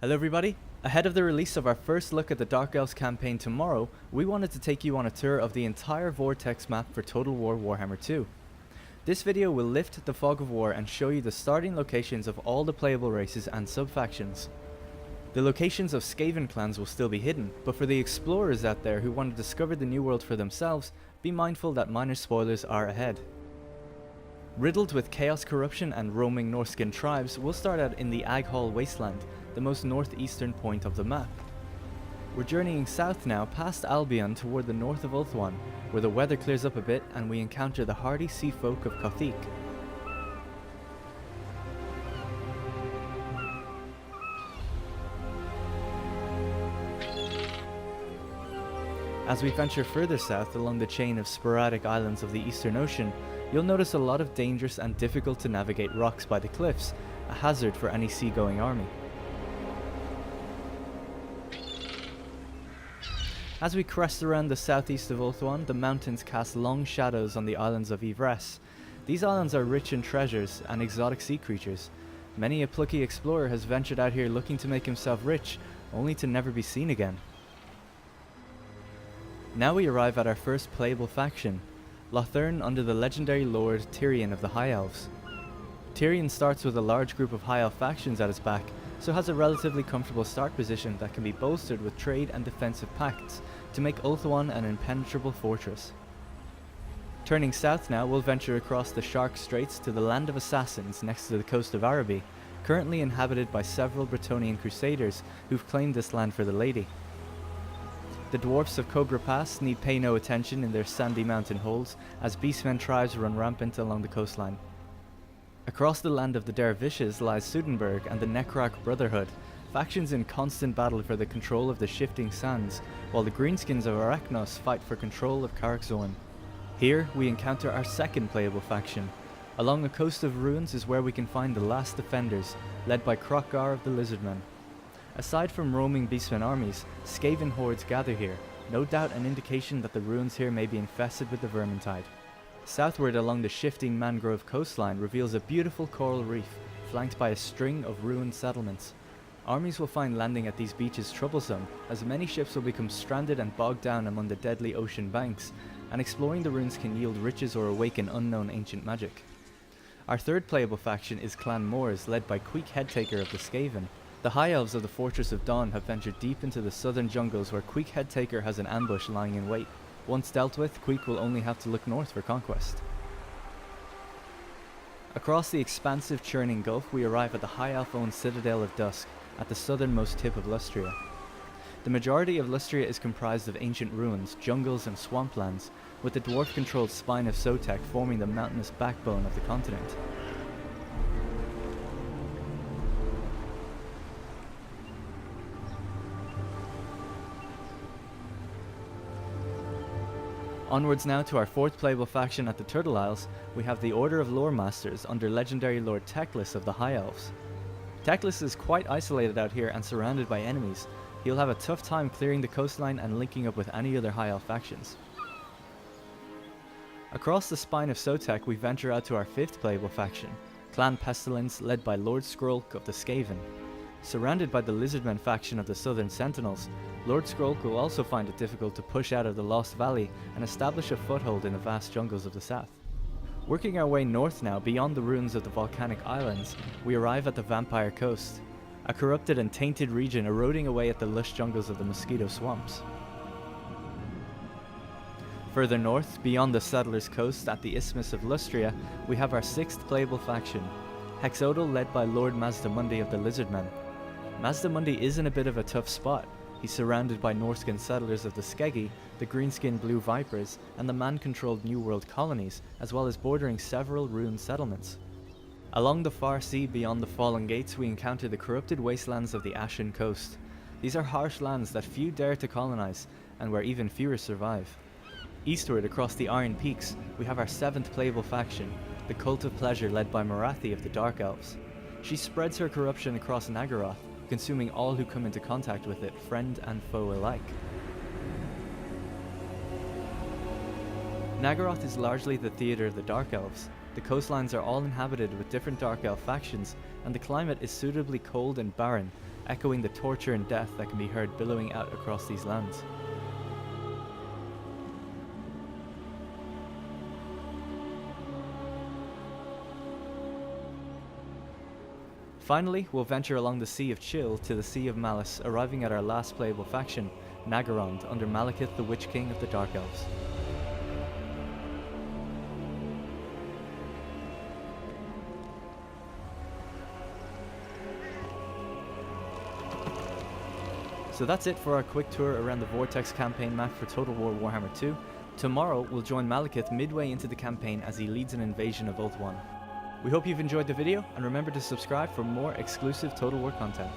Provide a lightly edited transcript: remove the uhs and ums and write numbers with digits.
Hello everybody! Ahead of the release of our first look at the Dark Elves campaign tomorrow, we wanted to take you on a tour of the entire Vortex map for Total War Warhammer 2. This video will lift the fog of war and show you the starting locations of all the playable races and sub-factions. The locations of Skaven clans will still be hidden, but for the explorers out there who want to discover the new world for themselves, be mindful that minor spoilers are ahead. Riddled with chaos, corruption and roaming Norscan tribes, we'll start out in the Aghall Wasteland, the most northeastern point of the map. We're journeying south now past Albion toward the north of Ulthuan, where the weather clears up a bit and we encounter the hardy sea folk of Kothic. As we venture further south along the chain of sporadic islands of the Eastern Ocean, you'll notice a lot of dangerous and difficult to navigate rocks by the cliffs, a hazard for any seagoing army. As we crest around the southeast of Ulthuan, the mountains cast long shadows on the islands of Yvresse. These islands are rich in treasures and exotic sea creatures. Many a plucky explorer has ventured out here looking to make himself rich, only to never be seen again. Now we arrive at our first playable faction, Lothern under the legendary lord Tyrion of the High Elves. Tyrion starts with a large group of High Elf factions at his back, so has a relatively comfortable start position that can be bolstered with trade and defensive pacts to make Ulthuan an impenetrable fortress. Turning south now, we'll venture across the Shark Straits to the Land of Assassins next to the coast of Araby, currently inhabited by several Bretonnian crusaders who've claimed this land for the Lady. The dwarfs of Cobra Pass need pay no attention in their sandy mountain holes as beastmen tribes run rampant along the coastline. Across the land of the Dervishes lies Sudenburg and the Necrarch Brotherhood, factions in constant battle for the control of the shifting sands, while the Greenskins of Arachnos fight for control of Karakzoan. Here we encounter our second playable faction. Along the coast of ruins is where we can find the last defenders, led by Kroq-Gar of the Lizardmen. Aside from roaming beastmen armies, Skaven hordes gather here, no doubt an indication that the ruins here may be infested with the Vermintide. Southward along the shifting mangrove coastline reveals a beautiful coral reef, flanked by a string of ruined settlements. Armies will find landing at these beaches troublesome, as many ships will become stranded and bogged down among the deadly ocean banks, and exploring the ruins can yield riches or awaken unknown ancient magic. Our third playable faction is Clan Moors, led by Queek Headtaker of the Skaven. The High Elves of the Fortress of Dawn have ventured deep into the southern jungles where Queek Headtaker has an ambush lying in wait. Once dealt with, Queek will only have to look north for conquest. Across the expansive churning gulf, we arrive at the High Elf-owned Citadel of Dusk, at the southernmost tip of Lustria. The majority of Lustria is comprised of ancient ruins, jungles and swamplands, with the dwarf-controlled Spine of Sotek forming the mountainous backbone of the continent. Onwards now to our fourth playable faction at the Turtle Isles, we have the Order of Loremasters under legendary Lord Teclis of the High Elves. Teclis is quite isolated out here and surrounded by enemies. He'll have a tough time clearing the coastline and linking up with any other High Elf factions. Across the Spine of Sotek we venture out to our fifth playable faction, Clan Pestilence led by Lord Skrolk of the Skaven. Surrounded by the Lizardmen faction of the Southern Sentinels, Lord Skrolk will also find it difficult to push out of the Lost Valley and establish a foothold in the vast jungles of the south. Working our way north now, beyond the ruins of the volcanic islands, we arrive at the Vampire Coast, a corrupted and tainted region eroding away at the lush jungles of the Mosquito Swamps. Further north, beyond the Settlers' Coast at the Isthmus of Lustria, we have our sixth playable faction, Hexodal led by Lord Mazdamundi of the Lizardmen. Mazdamundi is in a bit of a tough spot. He's surrounded by Norscan settlers of the Skeggi, the Greenskin Blue Vipers, and the man-controlled New World colonies, as well as bordering several ruined settlements. Along the far sea beyond the Fallen Gates we encounter the corrupted wastelands of the Ashen Coast. These are harsh lands that few dare to colonize, and where even fewer survive. Eastward across the Iron Peaks, we have our seventh playable faction, the Cult of Pleasure led by Morathi of the Dark Elves. She spreads her corruption across Naggaroth, consuming all who come into contact with it, friend and foe alike. Naggaroth is largely the theatre of the Dark Elves. The coastlines are all inhabited with different Dark Elf factions, and the climate is suitably cold and barren, echoing the torture and death that can be heard billowing out across these lands. Finally, we'll venture along the Sea of Chill to the Sea of Malice, arriving at our last playable faction, Naggarond, under Malekith, the Witch King of the Dark Elves. So that's it for our quick tour around the Vortex campaign map for Total War Warhammer 2. Tomorrow, we'll join Malekith midway into the campaign as he leads an invasion of Ulthuan. We hope you've enjoyed the video, and remember to subscribe for more exclusive Total War content.